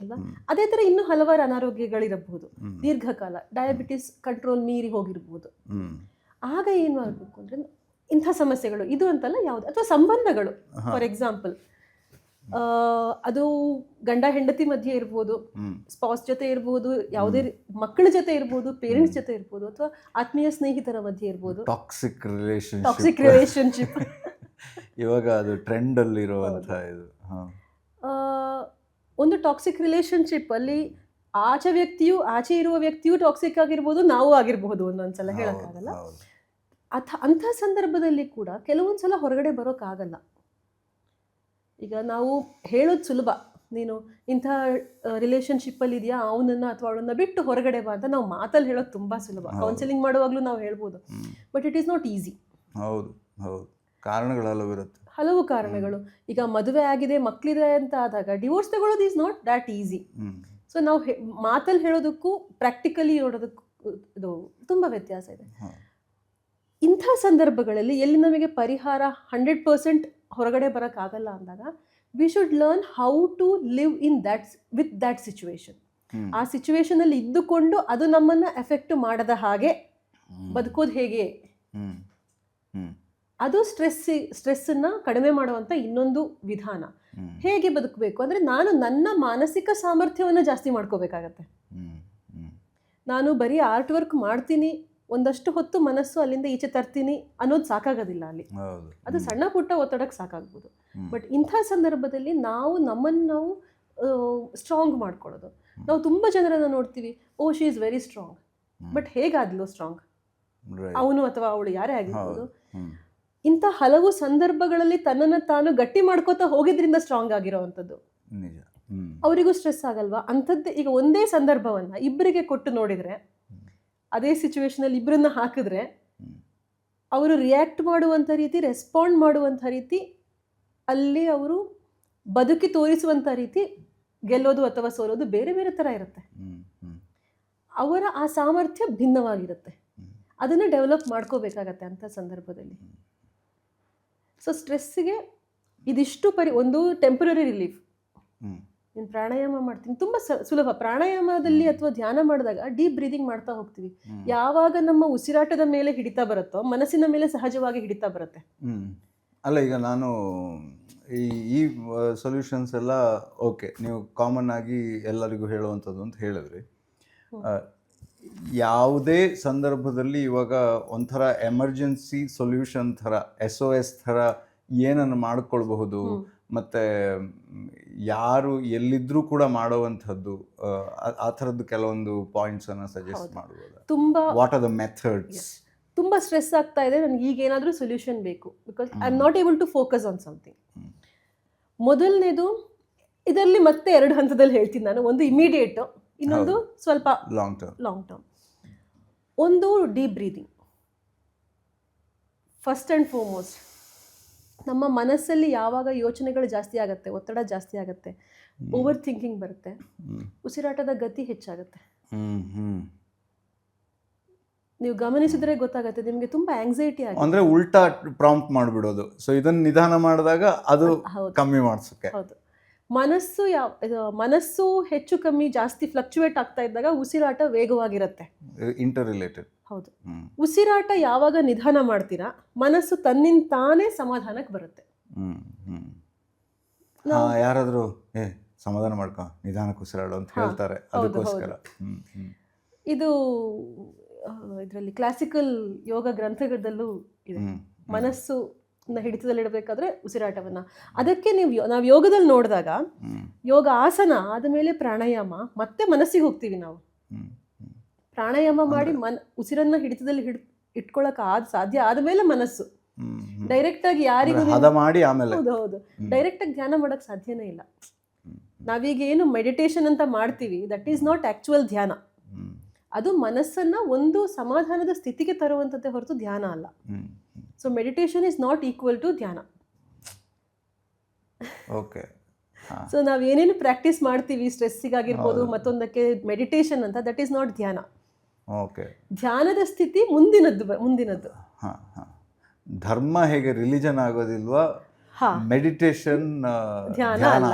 ಅಲ್ಲ. ಅದೇ ತರ ಇನ್ನೂ ಹಲವಾರು ಅನಾರೋಗ್ಯಗಳಿರಬಹುದು, ದೀರ್ಘಕಾಲ ಡಯಾಬಿಟಿಸ್ ಕಂಟ್ರೋಲ್ ಮೀರಿ ಹೋಗಿರ್ಬೋದು. ಆಗ ಏನು ಮಾಡಬೇಕು ಅಂದ್ರೆ ಇಂಥ ಸಮಸ್ಯೆಗಳು ಇದು ಅಂತಲ್ಲ ಯಾವುದು, ಅಥವಾ ಸಂಬಂಧಗಳು, ಫಾರ್ ಎಕ್ಸಾಂಪಲ್ ಅದು ಗಂಡ ಹೆಂಡತಿ ಮಧ್ಯೆ ಇರ್ಬೋದು, ಹ್ಮ್ ಸ್ಪೌಸ್ ಜೊತೆ ಇರ್ಬೋದು, ಯಾವುದೇ ಮಕ್ಕಳ ಜೊತೆ ಇರ್ಬೋದು, ಪೇರೆಂಟ್ಸ್ ಜೊತೆ ಇರ್ಬೋದು, ಅಥವಾ ಆತ್ಮೀಯ ಸ್ನೇಹಿತರ ಮಧ್ಯೆ ಇರ್ಬೋದು. Toxic toxic relationship relationship. ಇವಾಗ ಅದು ಟ್ರೆಂಡ್ ಅಲ್ಲಿ ಇರುವಂತ ಇದು. ಒಂದು ಟಾಕ್ಸಿಕ್ ರಿಲೇಶನ್ಶಿಪ್ ಅಲ್ಲಿ ಆಚೆ ಇರುವ ವ್ಯಕ್ತಿಯು ಟಾಕ್ಸಿಕ್ ಆಗಿರ್ಬೋದು, ನಾವು ಆಗಿರ್ಬೋದು ಒಂದೊಂದ್ಸಲ ಹೇಳಕ್ಕಾಗಲ್ಲ. ಹೌದು. ಅಂಥ ಸಂದರ್ಭದಲ್ಲಿ ಕೂಡ ಕೆಲವೊಂದ್ಸಲ ಹೊರಗಡೆ ಬರೋಕ್ಕಾಗಲ್ಲ. ಈಗ ನಾವು ಹೇಳೋದು ಸುಲಭ, ನೀನು ಇಂಥ ರಿಲೇಶನ್ಶಿಪ್ಪಲ್ಲಿ ಇದೆಯಾ, ಅವನನ್ನು ಅಥವಾ ಅವಳನ್ನ ಬಿಟ್ಟು ಹೊರಗಡೆ ಬಾ ಅಂತ ನಾವು ಮಾತಲ್ಲಿ ಹೇಳೋದು ತುಂಬ ಸುಲಭ. ಕೌನ್ಸಿಲಿಂಗ್ ಮಾಡುವಾಗಲೂ ನಾವು ಹೇಳ್ಬೋದು, but it is not easy. ಹೌದು ಹೌದು, ಕಾರಣಗಳೆಲ್ಲವೂ ಇರುತ್ತೆ. ಹಲವು ಕಾರಣಗಳು. ಈಗ ಮದುವೆ ಆಗಿದೆ, ಮಕ್ಕಳಿದೆ ಅಂತ ಆದಾಗ ಡಿವೋರ್ಸ್ ತಗೊಳ್ಳೋದು is not that easy. So ನಾವು ಮಾತಲ್ಲಿ ಹೇಳೋದಕ್ಕೂ ಪ್ರಾಕ್ಟಿಕಲಿ ನೋಡೋದಕ್ಕೂ ಇದು ತುಂಬ ವ್ಯತ್ಯಾಸ ಇದೆ. ಇಂಥ ಸಂದರ್ಭಗಳಲ್ಲಿ ಎಲ್ಲಿ ನಮಗೆ ಪರಿಹಾರ 100% ಹೊರಗಡೆ ಬರೋಕ್ಕಾಗಲ್ಲ ಅಂದಾಗ we should learn how to live in with that situation. ಆ ಸಿಚುವೇಶನಲ್ಲಿ ಇದ್ದುಕೊಂಡು ಅದು ನಮ್ಮನ್ನು ಎಫೆಕ್ಟ್ ಮಾಡದ ಹಾಗೆ ಬದುಕೋದು ಹೇಗೆ, ಅದು ಸ್ಟ್ರೆಸ್ಸನ್ನು ಕಡಿಮೆ ಮಾಡುವಂಥ ಇನ್ನೊಂದು ವಿಧಾನ. ಹೇಗೆ ಬದುಕಬೇಕು ಅಂದರೆ, ನಾನು ನನ್ನ ಮಾನಸಿಕ ಸಾಮರ್ಥ್ಯವನ್ನು ಜಾಸ್ತಿ ಮಾಡ್ಕೋಬೇಕಾಗತ್ತೆ. ನಾನು ಬರೀ ಆರ್ಟ್ ವರ್ಕ್ ಮಾಡ್ತೀನಿ, ಒಂದಷ್ಟು ಹೊತ್ತು ಮನಸ್ಸು ಅಲ್ಲಿಂದ ಈಚೆ ತರ್ತೀನಿ ಅನ್ನೋದು ಸಾಕಾಗೋದಿಲ್ಲ ಅಲ್ಲಿ. ಅದು ಸಣ್ಣ ಪುಟ್ಟ ಒತ್ತಡಕ್ಕೆ ಸಾಕಾಗ್ಬೋದು. ಬಟ್ ಇಂಥ ಸಂದರ್ಭದಲ್ಲಿ ನಾವು ನಮ್ಮನ್ನು ನಾವು ಸ್ಟ್ರಾಂಗ್ ಮಾಡ್ಕೊಳ್ಳೋದು. ನಾವು ತುಂಬ ಜನರನ್ನು ನೋಡ್ತೀವಿ, oh she is very strong, but ಹೇಗಾದ್ಲು ಸ್ಟ್ರಾಂಗ್, ಅವನು ಅಥವಾ ಅವಳು ಯಾರೇ ಆಗಿರ್ಬೋದು, ಇಂಥ ಹಲವು ಸಂದರ್ಭಗಳಲ್ಲಿ ತನ್ನನ್ನು ತಾನು ಗಟ್ಟಿ ಮಾಡ್ಕೋತಾ ಹೋಗಿದ್ರಿಂದ ಸ್ಟ್ರಾಂಗ್ ಆಗಿರೋವಂಥದ್ದು. ಅವರಿಗೂ ಸ್ಟ್ರೆಸ್ ಆಗಲ್ವಾ? ಅಂಥದ್ದೇ ಈಗ ಒಂದೇ ಸಂದರ್ಭವನ್ನು ಇಬ್ಬರಿಗೆ ಕೊಟ್ಟು ನೋಡಿದರೆ, ಅದೇ ಸಿಚುವೇಶನಲ್ಲಿ ಇಬ್ಬರನ್ನ ಹಾಕಿದ್ರೆ ಅವರು ರಿಯಾಕ್ಟ್ ಮಾಡುವಂಥ ರೀತಿ, ರೆಸ್ಪಾಂಡ್ ಮಾಡುವಂಥ ರೀತಿ, ಅಲ್ಲಿ ಅವರು ಬದುಕಿ ತೋರಿಸುವಂಥ ರೀತಿ, ಗೆಲ್ಲೋದು ಅಥವಾ ಸೋಲೋದು ಬೇರೆ ಬೇರೆ ಥರ ಇರುತ್ತೆ. ಅವರ ಆ ಸಾಮರ್ಥ್ಯ ಭಿನ್ನವಾಗಿರುತ್ತೆ. ಅದನ್ನು ಡೆವಲಪ್ ಮಾಡ್ಕೋಬೇಕಾಗತ್ತೆ ಅಂಥ ಸಂದರ್ಭದಲ್ಲಿ. ಸೊ ಸ್ಟ್ರೆಸ್ಸಿಗೆ ಇದಿಷ್ಟು ಒಂದು ಟೆಂಪರರಿ ರಿಲೀಫ್. ನೀನು ಪ್ರಾಣಾಯಾಮ ಮಾಡ್ತೀನಿ, ತುಂಬ ಸುಲಭ. ಪ್ರಾಣಾಯಾಮದಲ್ಲಿ ಅಥವಾ ಧ್ಯಾನ ಮಾಡಿದಾಗ ಡೀಪ್ ಬ್ರೀದಿಂಗ್ ಮಾಡ್ತಾ ಹೋಗ್ತೀವಿ. ಯಾವಾಗ ನಮ್ಮ ಉಸಿರಾಟದ ಮೇಲೆ ಹಿಡಿತಾ ಬರುತ್ತೋ ಮನಸ್ಸಿನ ಮೇಲೆ ಸಹಜವಾಗಿ ಹಿಡಿತಾ ಬರುತ್ತೆ. ಅಲ್ಲ, ಈಗ ನಾನು ಈ ಸೊಲ್ಯೂಷನ್ಸ್ ಎಲ್ಲ ಓಕೆ, ನೀವು ಕಾಮನ್ ಆಗಿ ಎಲ್ಲರಿಗೂ ಹೇಳುವಂಥದ್ದು ಅಂತ ಹೇಳಿದ್ರಿ. ಯಾವುದೇ ಸಂದರ್ಭದಲ್ಲಿ ಇವಾಗ ಒಂಥರ ಎಮರ್ಜೆನ್ಸಿ ಸೊಲ್ಯೂಷನ್ ಥರ, SOS ಥರ ಏನನ್ನು ಮಾಡ್ಕೊಳ್ಬಹುದು, ಮತ್ತು ಯಾರು ಎಲ್ಲಿದ್ರೂ ಕೂಡ ಮಾಡುವಂಥದ್ದು, ಆ ಥರದ್ದು ಕೆಲವೊಂದು ಪಾಯಿಂಟ್ಸನ್ನು ಸಜೆಸ್ಟ್ ಮಾಡ್ಬೋದು. ತುಂಬ ವಾಟ್ ಆರ್ ದ ಮೆಥಡ್ಸ್? ತುಂಬ ಸ್ಟ್ರೆಸ್ ಆಗ್ತಾ ಇದೆ, ನನಗೆ ಈಗೇನಾದರೂ ಸೊಲ್ಯೂಷನ್ ಬೇಕು, because I am not able to focus on something. ಮೊದಲನೇದು, ಇದರಲ್ಲಿ ಮತ್ತೆ 2 ಹಂತದಲ್ಲಿ ಹೇಳ್ತೀನಿ ನಾನು. ಒಂದು ಇಮಿಡಿಯೇಟು, ಇನ್ನೊಂದು ಸ್ವಲ್ಪ ಲಾಂಗ್ ಟರ್ಮ್. ಒಂದು deep breathing. First and foremost, ನಮ್ಮ ಮನಸ್ಸಲ್ಲಿ ಯಾವಾಗ ಯೋಚನೆಗಳು ಜಾಸ್ತಿ ಆಗುತ್ತೆ, ಒತ್ತಡ ಜಾಸ್ತಿ ಆಗುತ್ತೆ, ಓವರ್ ಥಿಂಕಿಂಗ್ ಬರುತ್ತೆ, ಉಸಿರಾಟದ ಗತಿ ಹೆಚ್ಚಾಗುತ್ತೆ. ನೀವು ಗಮನಿಸಿದ್ರೆ ಗೊತ್ತಾಗುತ್ತೆ, ನಿಮಗೆ ತುಂಬ ಆಂಗ್ಸೈಟಿ ಆಗುತ್ತೆ. ಅಂದರೆ ಉಲ್ಟಾ ಪ್ರಾಂಪ್ಟ್ ಮಾಡಿಬಿಡೋದು. ಸೊ ಇದನ್ನು ನಿಧಾನ ಮಾಡಿದಾಗ ಅದು ಕಮ್ಮಿ ಮಾಡಿಸೋಕ್ಕೆ. ಹೌದು. ಮನಸ್ಸು ಹೆಚ್ಚು ಕಮ್ಮಿ ಜಾಸ್ತಿ ಫ್ಲಕ್ಚುವೇಟ್ ಆಗ್ತಾ ಇದ್ದಾಗ ಉಸಿರಾಟ ವೇಗವಾಗಿರುತ್ತೆ. Inter related. ಹೌದು. ಉಸಿರಾಟ ಯಾವಾಗ ನಿಧಾನ ಮಾಡ್ತೀರಾ, ಮನಸ್ಸು ತನ್ನಿಂದ ತಾನೇ ಸಮಾಧಾನಕ್ಕೆ ಬರುತ್ತೆ. ಯಾರಾದರೂ ಸಮಾಧಾನ ಮಾಡ್ಕೊ, ನಿಧಾನಕ್ಕೆ ಉಸಿರಾಡು ಅಂತ ಹೇಳ್ತಾರೆ, ಅದಕ್ಕೋಸ್ಕರ. ಇದು ಇದರಲ್ಲಿ ಕ್ಲಾಸಿಕಲ್ ಯೋಗ ಗ್ರಂಥಗಳಲ್ಲೂ ಇದೆ. ಮನಸ್ಸು ಹಿಡಿತದಲ್ಲಿಡಬೇಕಾದ್ರೆ ಉಸಿರಾಟವನ್ನು, ಅದಕ್ಕೆ ನಾವು ಯೋಗದಲ್ಲಿ ನೋಡಿದಾಗ ಯೋಗ ಆಸನ ಆದಮೇಲೆ ಪ್ರಾಣಾಯಾಮ, ಮತ್ತೆ ಮನಸ್ಸಿಗೆ ಹೋಗ್ತೀವಿ ನಾವು. ಪ್ರಾಣಾಯಾಮ ಮಾಡಿ ಉಸಿರನ್ನ ಹಿಡಿತದಲ್ಲಿ ಇಟ್ಕೊಳ್ಳೋಕೆ ಸಾಧ್ಯ ಆದಮೇಲೆ ಮನಸ್ಸು ಡೈರೆಕ್ಟಾಗಿ ಯಾರಿಗೂ ಹೌದು ಡೈರೆಕ್ಟಾಗಿ ಧ್ಯಾನ ಮಾಡೋಕ್ಕೆ ಸಾಧ್ಯನೇ ಇಲ್ಲ. ನಾವೀಗ ಏನು ಮೆಡಿಟೇಷನ್ ಅಂತ ಮಾಡ್ತೀವಿ, ದಟ್ ಈಸ್ ನಾಟ್ ಆ್ಯಕ್ಚುಯಲ್ ಧ್ಯಾನ. ಅದು ಮನಸ್ಸನ್ನು ಒಂದು ಸಮಾಧಾನದ ಸ್ಥಿತಿಗೆ ತರುವಂಥದ್ದೇ ಹೊರತು ಧ್ಯಾನ ಅಲ್ಲ. So meditation is not equal to dhyana. Okay. So ನಾವು ಏನೇನು ಪ್ರಾಕ್ಟೀಸ್ ಮಾಡ್ತೀವಿ, ಸ್ಟ್ರೆಸ್ಸಿಗಾಗಿರ್ಬೋದು ಮತ್ತೊಂದಕ್ಕೆ, ಮೆಡಿಟೇಷನ್ ಅಂತ, that is not dhyana. Okay. ಧ್ಯಾನದ ಸ್ಥಿತಿ ಮುಂದಿನದ್ದು. ಧರ್ಮ ಹೇಗೆ ರಿಲಿಜನ್ ಆಗೋದಿಲ್ವಾ, ಮೆಡಿಟೇಷನ್ ಧ್ಯಾನ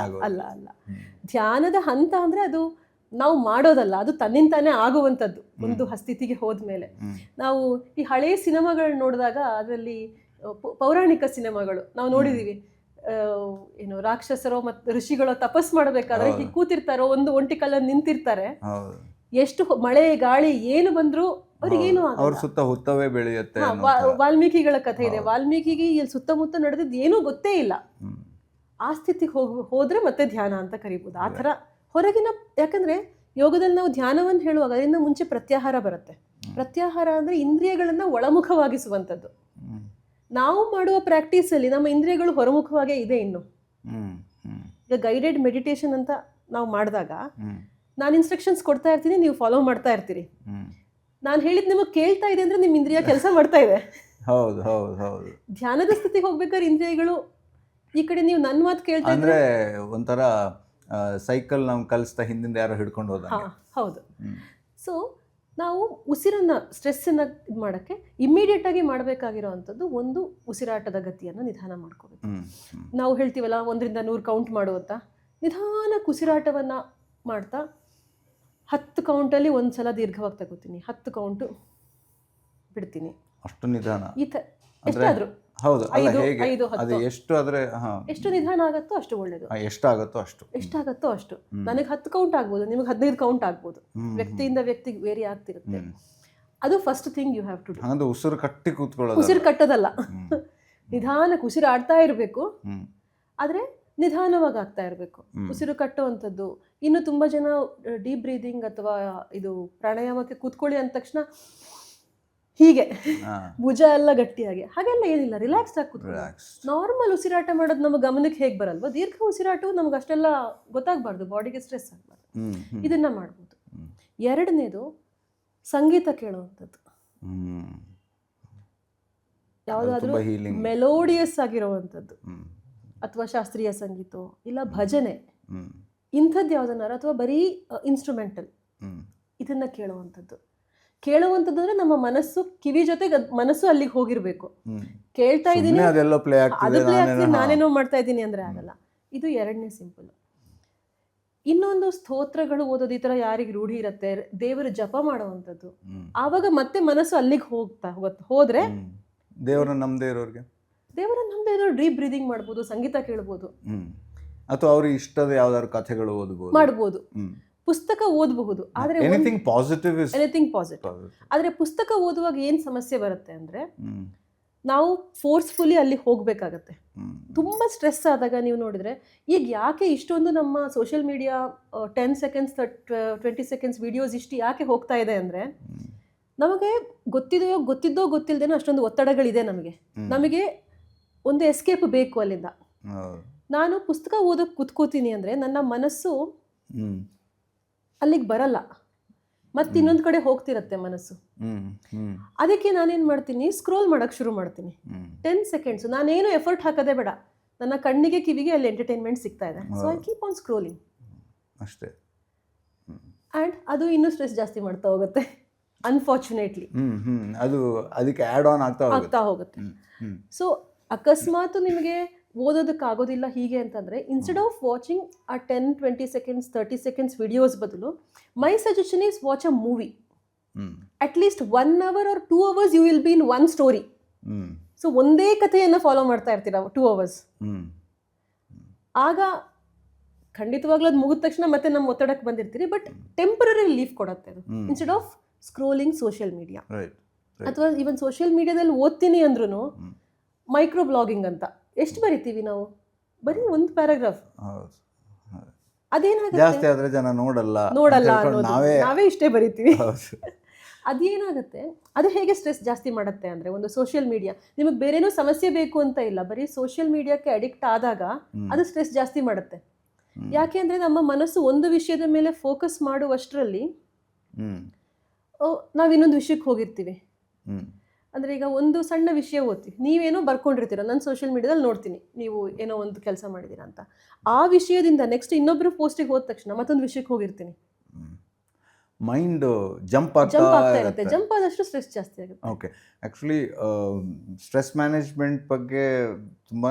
ಅಲ್ಲ. ಧ್ಯಾನದ ಹಂತ ಅಂದರೆ ಅದು ನಾವು ಮಾಡೋದಲ್ಲ, ಅದು ತನ್ನಿಂತಾನೇ ಆಗುವಂಥದ್ದು ಒಂದು ಸ್ಥಿತಿಗೆ ಹೋದ್ಮೇಲೆ. ನಾವು ಈ ಹಳೆಯ ಸಿನಿಮಾಗಳು ನೋಡಿದಾಗ, ಅದರಲ್ಲಿ ಪೌರಾಣಿಕ ಸಿನಿಮಾಗಳು ನಾವು ನೋಡಿದ್ದೀವಿ, ಏನು ರಾಕ್ಷಸರೋ ಮತ್ತು ಋಷಿಗಳೋ ತಪಸ್ ಮಾಡಬೇಕಾದ್ರೆ ಹೀಗೆ ಕೂತಿರ್ತಾರೋ, ಒಂದು ಒಂಟಿ ಕಲ್ಲಲ್ಲಿ ನಿಂತಿರ್ತಾರೆ, ಹೌದು. ಎಷ್ಟು ಮಳೆ ಗಾಳಿ ಏನು ಬಂದ್ರು ಅವ್ರಿಗೇನು ಅವ್ರ ಸುತ್ತ ಹುತ್ತವೇ ಬೆಳೆಯುತ್ತೆ. ವಾಲ್ಮೀಕಿಗಳ ಕಥೆ ಇದೆ. ವಾಲ್ಮೀಕಿಗೆ ಇಲ್ಲಿ ಸುತ್ತಮುತ್ತ ನಡೆದಿದ್ದು ಏನೂ ಗೊತ್ತೇ ಇಲ್ಲ. ಆ ಸ್ಥಿತಿಗೆ ಹೋದ್ರೆ ಮತ್ತೆ ಧ್ಯಾನ ಅಂತ ಕರಿಬೋದು. ಆ ಥರ ಹೊರಗಿನ, ಯಾಕಂದ್ರೆ ಯೋಗದಲ್ಲಿ ನಾವು ಧ್ಯಾನವನ್ನು ಹೇಳುವಾಗ ಅದರಿಂದ ಮುಂಚೆ ಪ್ರತ್ಯಾಹಾರ ಬರುತ್ತೆ. ಪ್ರತ್ಯಾಹಾರ ಅಂದ್ರೆ ಇಂದ್ರಿಯಗಳನ್ನ ಒಳಮುಖವಾಗಿಸುವಂಥದ್ದು. ನಾವು ಮಾಡುವ ಪ್ರಾಕ್ಟೀಸಲ್ಲಿ ನಮ್ಮ ಇಂದ್ರಿಯಗಳು ಹೊರಮುಖವಾಗೇ ಇದೆ. ಇನ್ನು ಈಗ ಗೈಡೆಡ್ ಮೆಡಿಟೇಷನ್ ಅಂತ ನಾವು ಮಾಡಿದಾಗ ನಾನು ಇನ್ಸ್ಟ್ರಕ್ಷನ್ಸ್ ಕೊಡ್ತಾ ಇರ್ತೀನಿ, ನೀವು ಫಾಲೋ ಮಾಡ್ತಾ ಇರ್ತೀರಿ. ನಾನು ಹೇಳಿದ್ ನಿಮಗೆ ಕೇಳ್ತಾ ಇದೆ ಅಂದ್ರೆ ನಿಮ್ಮ ಇಂದ್ರಿಯ ಕೆಲಸ ಮಾಡ್ತಾ ಇದೆ. ಹೌದು ಹೌದು ಹೌದು. ಧ್ಯಾನದ ಸ್ಥಿತಿಗೆ ಹೋಗ್ಬೇಕಾದ್ರೆ ಇಂದ್ರಿಯಗಳು ಈ ಕಡೆ, ನೀವು ನನ್ನ ಮಾತು ಕೇಳ್ತಾ ಅಂದ್ರೆ ಒಂಥರ ಸೈಕಲ್ ನಾವು ಕಲಿಸ್ತಾ ಹಿಂದಿಂದ ಯಾರೋ ಹಿಡ್ಕೊಂಡು ಹೋದ. ಹೌದು. ಸೊ ನಾವು ಉಸಿರನ್ನ, ಸ್ಟ್ರೆಸ್ಸನ್ನು ಇದು ಮಾಡೋಕ್ಕೆ ಇಮ್ಮಿಡಿಯೇಟ್ ಆಗಿ ಮಾಡಬೇಕಾಗಿರೋವಂಥದ್ದು ಒಂದು ಉಸಿರಾಟದ ಗತಿಯನ್ನು ನಿಧಾನ ಮಾಡ್ಕೋಬೇಕು. ನಾವು ಹೇಳ್ತೀವಲ್ಲ 1ರಿಂದ 100 ಕೌಂಟ್ ಮಾಡುವಂತ, ನಿಧಾನಕ್ಕೆ ಉಸಿರಾಟವನ್ನು ಮಾಡ್ತಾ 10 ಕೌಂಟಲ್ಲಿ ಒಂದ್ಸಲ ದೀರ್ಘವಾಗಿ ತಗೋತೀನಿ, 10 ಕೌಂಟು ಬಿಡ್ತೀನಿ. ಅಷ್ಟು ನಿಧಾನ ಎಷ್ಟಾದ್ರೂ. ಹೌದು. ಅಲ್ಲ, 5, ಹೇಗೆ 10 ಅದು ಎಷ್ಟು ಆದ್ರೆ ಎಷ್ಟು ನಿಧಾನ ಆಗುತ್ತೋ ಅಷ್ಟು ಒಳ್ಳೇದು. ಎಷ್ಟಾಗತ್ತೋ ಅಷ್ಟು. ನನಗೆ 10 ಕೌಂಟ್ ಆಗ್ಬೋದು, ನಿಮಗೆ 15 ಕೌಂಟ್ ಆಗ್ಬೋದು. ವ್ಯಕ್ತಿಯಿಂದ ವ್ಯಕ್ತಿಗೆ ವೇರಿ ಆಗ್ತಿರುತ್ತೆ. ಅದು first thing you have to do. ಉಸಿರು ಕಟ್ಟಿ ಕೂತ್ಕೊಳ್ಳೋದು, ಉಸಿರು ಕಟ್ಟೋದಲ್ಲ, ನಿಧಾನಕ್ಕೆ ಉಸಿರು ಆಡ್ತಾ ಇರಬೇಕು, ಆದ್ರೆ ನಿಧಾನವಾಗಿ ಆಗ್ತಾ ಇರಬೇಕು. ಉಸಿರು ಕಟ್ಟುವಂಥದ್ದು. ಇನ್ನು ತುಂಬಾ ಜನ ಡೀಪ್ ಬ್ರೀದಿಂಗ್ ಅಥವಾ ಇದು ಪ್ರಾಣಾಯಾಮಕ್ಕೆ ಕೂತ್ಕೊಳ್ಳಿ ಅಂದ ತಕ್ಷಣ ಹೀಗೆ ಭುಜ ಎಲ್ಲ ಗಟ್ಟಿಯಾಗಿ, ಹಾಗೆಲ್ಲ ಏನಿಲ್ಲ, ರಿಲ್ಯಾಕ್ಸ್ ಆಗಿ ಕೂತ್ಕೊಳ್ಳಿ. ನಾರ್ಮಲ್ ಉಸಿರಾಟ ಮಾಡೋದು ನಮ್ಮ ಗಮನಕ್ಕೆ ಹೇಗೆ ಬರಲ್ವ, ದೀರ್ಘ ಉಸಿರಾಟವು ನಮ್ಗೆ ಅಷ್ಟೆಲ್ಲ ಗೊತ್ತಾಗಬಾರ್ದು, ಬಾಡಿಗೆ ಸ್ಟ್ರೆಸ್ ಆಗಬಾರ್ದು. ಇದನ್ನ ಮಾಡ್ಬೋದು. ಎರಡನೇದು ಸಂಗೀತ ಕೇಳುವಂಥದ್ದು. ಯಾವುದಾದ್ರೂ ಮೆಲೋಡಿಯಸ್ ಆಗಿರುವಂಥದ್ದು, ಅಥವಾ ಶಾಸ್ತ್ರೀಯ ಸಂಗೀತ, ಇಲ್ಲ ಭಜನೆ, ಇಂಥದ್ದು ಯಾವುದನ್ನಾರು, ಅಥವಾ ಬರೀ ಇನ್ಸ್ಟ್ರೂಮೆಂಟಲ್, ಇದನ್ನ ಕೇಳುವಂಥದ್ದು. ಅಂದ್ರೆ ನಮ್ಮ ಮನಸ್ಸು, ಕಿವಿ ಜೊತೆಗೆ ಮನಸ್ಸು ಅಲ್ಲಿಗೆ ಹೋಗಿರ್ಬೇಕು. ಕೇಳ್ತಾ ಇದ್ದೀನಿ, ಅದು ಪ್ಲೇ ಆಗ್ತೀನಿ, ನಾನೇನೋ ಮಾಡ್ತಾ ಇದ್ದೀನಿ ಅಂದ್ರೆ ಆಗಲ್ಲ. ಇದು ಎರಡನೇ ಸಿಂಪಲ್. ಇನ್ನೊಂದು ಸ್ತೋತ್ರಗಳು ಓದೋದು, ಈ ಥರ ಯಾರಿಗೆ ರೂಢಿ ಇರುತ್ತೆ, ದೇವರ ಜಪ ಮಾಡುವಂಥದ್ದು, ಆವಾಗ ಮತ್ತೆ ಮನಸ್ಸು ಅಲ್ಲಿಗೆ ಹೋದ್ರೆ ದೇವರ ನಮ್ಮದೇ ಇರೋರು ಡೀಪ್ ಬ್ರೀದಿಂಗ್ ಮಾಡ್ಬೋದು, ಸಂಗೀತ ಕೇಳ್ಬೋದು, ಅಥವಾ ಅವ್ರಿಗೆ ಇಷ್ಟದ ಯಾವ್ದಾದ್ರು ಕಥೆಗಳು ಮಾಡ್ಬೋದು, ಪುಸ್ತಕ ಓದಬಹುದು. ಆದ್ರೆ ಎನಿಥಿಂಗ್ ಪಾಸಿಟಿವ್. ಆದ್ರೆ ಪುಸ್ತಕ ಓದುವಾಗ ಏನ್ ಸಮಸ್ಯೆ ಬರುತ್ತೆ ಅಂದ್ರೆ, ನಾವು ಫೋರ್ಸ್ಫುಲಿ ಅಲ್ಲಿ ಹೋಗ್ಬೇಕಾಗತ್ತೆ. ತುಂಬಾ ಸ್ಟ್ರೆಸ್ ಆದಾಗ ನೀವು ನೋಡಿದ್ರೆ, ಈಗ ಯಾಕೆ ಇಷ್ಟೊಂದು ನಮ್ಮ social media 10 seconds 20 seconds videos ಇಷ್ಟು ಯಾಕೆ ಹೋಗ್ತಾ ಇದೆ ಅಂದ್ರೆ, ನಮಗೆ ಗೊತ್ತಿದ್ದೋ ಗೊತ್ತಿಲ್ಲದೇನೋ ಅಷ್ಟೊಂದು ಒತ್ತಡಗಳಿದೆ. ನಮಗೆ ಒಂದು ಎಸ್ಕೇಪ್ ಬೇಕು ಅಲ್ಲಿಂದ. ನಾನು ಪುಸ್ತಕ ಓದೋಕೆ ಕುತ್ಕೋತೀನಿ ಅಂದ್ರೆ ನನ್ನ ಮನಸ್ಸು ಅಲ್ಲಿಗೆ ಬರಲ್ಲ, ಮತ್ತೆ ಇನ್ನೊಂದು ಕಡೆ ಹೋಗ್ತಿರತ್ತೆ ಮನಸ್ಸು. ಅದಕ್ಕೆ ನಾನೇನ್ ಮಾಡ್ತೀನಿ, ಸ್ಕ್ರೋಲ್ ಮಾಡಕ್ ಶುರು ಮಾಡ್ತೀನಿ. 10 ಸೆಕೆಂಡ್ಸ್ ನಾನೇನು ಎಫರ್ಟ್ ಹಾಕೋದೇ ಬೇಡ, ನನ್ನ ಕಣ್ಣಿಗೆ ಕಿವಿಗೆ ಅಲ್ಲಿ ಎಂಟರ್ಟೈನ್ಮೆಂಟ್ ಸಿಗ್ತಾ ಇದೆ. So I keep on scrolling ಅಷ್ಟೇ. ಅಂಡ್ ಅದು ಇನ್ನೂ ಸ್ಟ್ರೆಸ್ ಜಾಸ್ತಿ ಮಾಡ್ತಾ ಹೋಗುತ್ತೆ, ಅನ್ಫಾರ್ಚುನೇಟ್ಲಿ. ಅದು ಅದಕ್ಕೆ ಆಡ್ ಆನ್ ಆಗ್ತಾ ಹೋಗುತ್ತೆ. ಸೊ ಅಕಸ್ಮಾತ್ ನಿಮಗೆ ಓದೋದಕ್ಕಾಗೋದಿಲ್ಲ ಹೀಗೆ ಅಂತಂದರೆ, ಇನ್ಸ್ಟೆಡ್ ಆಫ್ ವಾಚಿಂಗ್ ಆ 10-20 ಸೆಕೆಂಡ್ಸ್ 30 ಸೆಕೆಂಡ್ಸ್ ವಿಡಿಯೋಸ್ ಬದಲು, my suggestion is watch a movie. At least 1 hour or 2 hours you will be in one story. So ಒಂದೇ ಕಥೆಯನ್ನು ಫಾಲೋ ಮಾಡ್ತಾ ಇರ್ತೀರ 2 hours. ಆಗ ಖಂಡಿತವಾಗ್ಲೂ ಅದು ಮುಗಿದ ತಕ್ಷಣ ಮತ್ತೆ ನಮ್ಮ ಒತ್ತಡಕ್ಕೆ ಬಂದಿರ್ತೀರಿ, ಬಟ್ ಟೆಂಪರರಿ ರಿಲೀಫ್ ಕೊಡುತ್ತೆ ಅದು, instead of scrolling social media. ಅಥವಾ ಈವನ್ ಸೋಷಿಯಲ್ ಮೀಡಿಯಾದಲ್ಲಿ ಓದ್ತೀನಿ ಅಂದ್ರೂ ಮೈಕ್ರೋ ಬ್ಲಾಗಿಂಗ್ ಅಂತ ಎಷ್ಟು ಬರಿತೀವಿ ನಾವು, ಬರೀ ಒಂದು ಪ್ಯಾರಾಗ್ರಾಫ್. ಜಾಸ್ತಿ ಆದ್ರೆ ಜನ ನೋಡಲ್ಲ ನಾವೇ ಇಷ್ಟೇ ಬರಿತೀವಿ. ಅದೇನಾಗುತ್ತೆ, ಅದು ಹೇಗೆ ಸ್ಟ್ರೆಸ್ ಜಾಸ್ತಿ ಮಾಡುತ್ತೆ ಅಂದರೆ, ಒಂದು ಸೋಷಿಯಲ್ ಮೀಡಿಯಾ, ನಿಮಗೆ ಬೇರೇನೂ ಸಮಸ್ಯೆ ಬೇಕು ಅಂತ ಇಲ್ಲ, ಬರೀ ಸೋಷಿಯಲ್ ಮೀಡಿಯಾಕ್ಕೆ ಅಡಿಕ್ಟ್ ಆದಾಗ ಅದು ಸ್ಟ್ರೆಸ್ ಜಾಸ್ತಿ ಮಾಡುತ್ತೆ. ಯಾಕೆ ಅಂದರೆ ನಮ್ಮ ಮನಸ್ಸು ಒಂದು ವಿಷಯದ ಮೇಲೆ ಫೋಕಸ್ ಮಾಡುವಷ್ಟರಲ್ಲಿ ನಾವು ಇನ್ನೊಂದು ವಿಷಯಕ್ಕೆ ಹೋಗಿರ್ತೀವಿ. ಅಂದರೆ ಈಗ ಒಂದು ಸಣ್ಣ ವಿಷಯ ಓದ್ತೀವಿ, ನೀವೇನೋ ಬರ್ಕೊಂಡಿರ್ತೀರ, ನಾನು ಸೋಷಿಯಲ್ ಮೀಡಿಯಾದಲ್ಲಿ ನೋಡ್ತೀನಿ ನೀವು ಏನೋ ಒಂದು ಕೆಲಸ ಮಾಡಿದ್ದೀರಾ ಅಂತ. ಆ ವಿಷಯದಿಂದ ನೆಕ್ಸ್ಟ್ ಇನ್ನೊಬ್ಬರು ಪೋಸ್ಟಿಗೆ ಹೋದ ತಕ್ಷಣ ಮತ್ತೊಂದು ವಿಷಯಕ್ಕೆ ಹೋಗಿರ್ತೀನಿ. ಮೈಂಡ್ ಜಂಪ್ ಆಗ್ತಾ ಇರುತ್ತೆ. ಜಂಪ್ ಆದಷ್ಟು ಸ್ಟ್ರೆಸ್ ಜಾಸ್ತಿ ಆಗುತ್ತೆ. ಓಕೆ, ಆ್ಯಕ್ಚುಲಿ ಸ್ಟ್ರೆಸ್ ಮ್ಯಾನೇಜ್ಮೆಂಟ್ ಬಗ್ಗೆ ತುಂಬಾ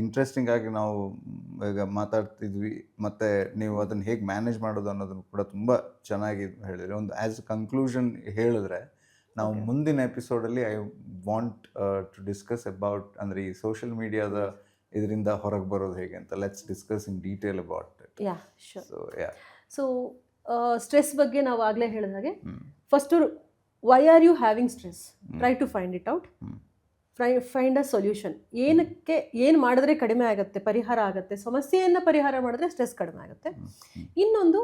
ಇಂಟ್ರೆಸ್ಟಿಂಗ್ ಆಗಿ ನಾವು ಈಗ ಮಾತಾಡ್ತಿದ್ವಿ, ಮತ್ತು ನೀವು ಅದನ್ನು ಹೇಗೆ ಮ್ಯಾನೇಜ್ ಮಾಡೋದು ಅನ್ನೋದನ್ನು ಕೂಡ ತುಂಬ ಚೆನ್ನಾಗಿ ಹೇಳಿದ್ರಿ. ಒಂದು ಆ್ಯಸ್ ಅ ಕನ್ಕ್ಲೂಷನ್ ಹೇಳಿದ್ರೆ, ನಾವು ಮುಂದಿನ ಎಪಿಸೋಡಲ್ಲಿ I want to discuss about ಅಂದರೆ ಈ ಸೋಷಿಯಲ್ ಮೀಡಿಯಾದ ಇದರಿಂದ ಹೊರಗೆ ಬರೋದು ಹೇಗೆ ಅಂತ let's discuss in detail about it. Yeah sure. So yeah. So stress ಬಗ್ಗೆ ನಾವು ಆಗಲೇ ಹೇಳಿದ ಹಾಗೆ first why are you having stress, try to find it out, find a solution. ಏನು ಮಾಡಿದ್ರೆ ಕಡಿಮೆ ಆಗುತ್ತೆ, ಪರಿಹಾರ ಆಗುತ್ತೆ, ಸಮಸ್ಯೆಯನ್ನು ಪರಿಹಾರ ಮಾಡಿದ್ರೆ ಸ್ಟ್ರೆಸ್ ಕಡಿಮೆ ಆಗುತ್ತೆ. ಇನ್ನೊಂದು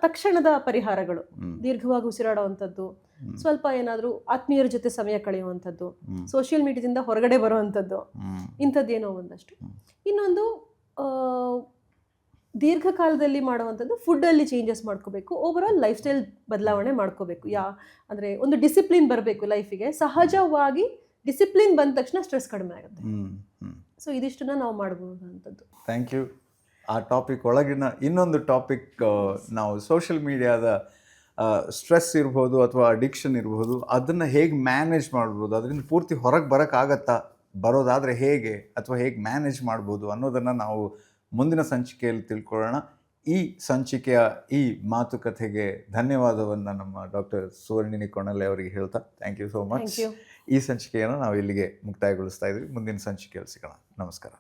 ತಕ್ಷಣದ ಪರಿಹಾರಗಳು, ದೀರ್ಘವಾಗಿ ಉಸಿರಾಡುವಂಥದ್ದು, ಸ್ವಲ್ಪ ಏನಾದರೂ ಆತ್ಮೀಯರ ಜೊತೆ ಸಮಯ ಕಳೆಯುವಂಥದ್ದು, ಸೋಷಿಯಲ್ ಮೀಡಿಯಾದಿಂದ ಹೊರಗಡೆ ಬರುವಂಥದ್ದು, ಇಂಥದ್ದೇನೋ ಒಂದಷ್ಟು. ಇನ್ನೊಂದು ದೀರ್ಘಕಾಲದಲ್ಲಿ ಮಾಡುವಂಥದ್ದು ಫುಡ್ಡಲ್ಲಿ ಚೇಂಜಸ್ ಮಾಡ್ಕೋಬೇಕು, ಓವರಾಲ್ ಲೈಫ್ ಸ್ಟೈಲ್ ಬದಲಾವಣೆ ಮಾಡ್ಕೋಬೇಕು. ಅಂದರೆ ಒಂದು ಡಿಸಿಪ್ಲಿನ್ ಬರಬೇಕು ಲೈಫಿಗೆ. ಸಹಜವಾಗಿ ಡಿಸಿಪ್ಲಿನ್ ಬಂದ ತಕ್ಷಣ ಸ್ಟ್ರೆಸ್ ಕಡಿಮೆ ಆಗುತ್ತೆ. ಸೊ ಇದಿಷ್ಟನ್ನ ನಾವು ಮಾಡ್ಬೋದು ಅಂಥದ್ದು. Thank you. ಆ ಟಾಪಿಕ್ ಒಳಗಿನ ಇನ್ನೊಂದು ಟಾಪಿಕ್, ನಾವು ಸೋಷಿಯಲ್ ಮೀಡಿಯಾದ ಸ್ಟ್ರೆಸ್ ಇರ್ಬೋದು ಅಥವಾ ಅಡಿಕ್ಷನ್ ಇರ್ಬೋದು, ಅದನ್ನು ಹೇಗೆ ಮ್ಯಾನೇಜ್ ಮಾಡ್ಬೋದು, ಅದರಿಂದ ಪೂರ್ತಿ ಹೊರಗೆ ಬರೋಕ್ಕಾಗತ್ತಾ, ಬರೋದಾದರೆ ಹೇಗೆ, ಅಥವಾ ಹೇಗೆ ಮ್ಯಾನೇಜ್ ಮಾಡ್ಬೋದು ಅನ್ನೋದನ್ನು ನಾವು ಮುಂದಿನ ಸಂಚಿಕೆಯಲ್ಲಿ ತಿಳ್ಕೊಳ್ಳೋಣ. ಈ ಸಂಚಿಕೆಯ ಈ ಮಾತುಕತೆಗೆ ಧನ್ಯವಾದವನ್ನು ನಮ್ಮ ಡಾಕ್ಟರ್ ಸುವರ್ಣಿನಿ ಕೊಣಲೆ ಅವರಿಗೆ ಹೇಳ್ತಾ ಥ್ಯಾಂಕ್ ಯು ಸೋ ಮಚ್. ಈ ಸಂಚಿಕೆಯನ್ನು ನಾವು ಇಲ್ಲಿಗೆ ಮುಕ್ತಾಯಗೊಳಿಸ್ತಾ ಇದ್ವಿ. ಮುಂದಿನ ಸಂಚಿಕೆಯಲ್ಲಿ ಸಿಗೋಣ. ನಮಸ್ಕಾರ.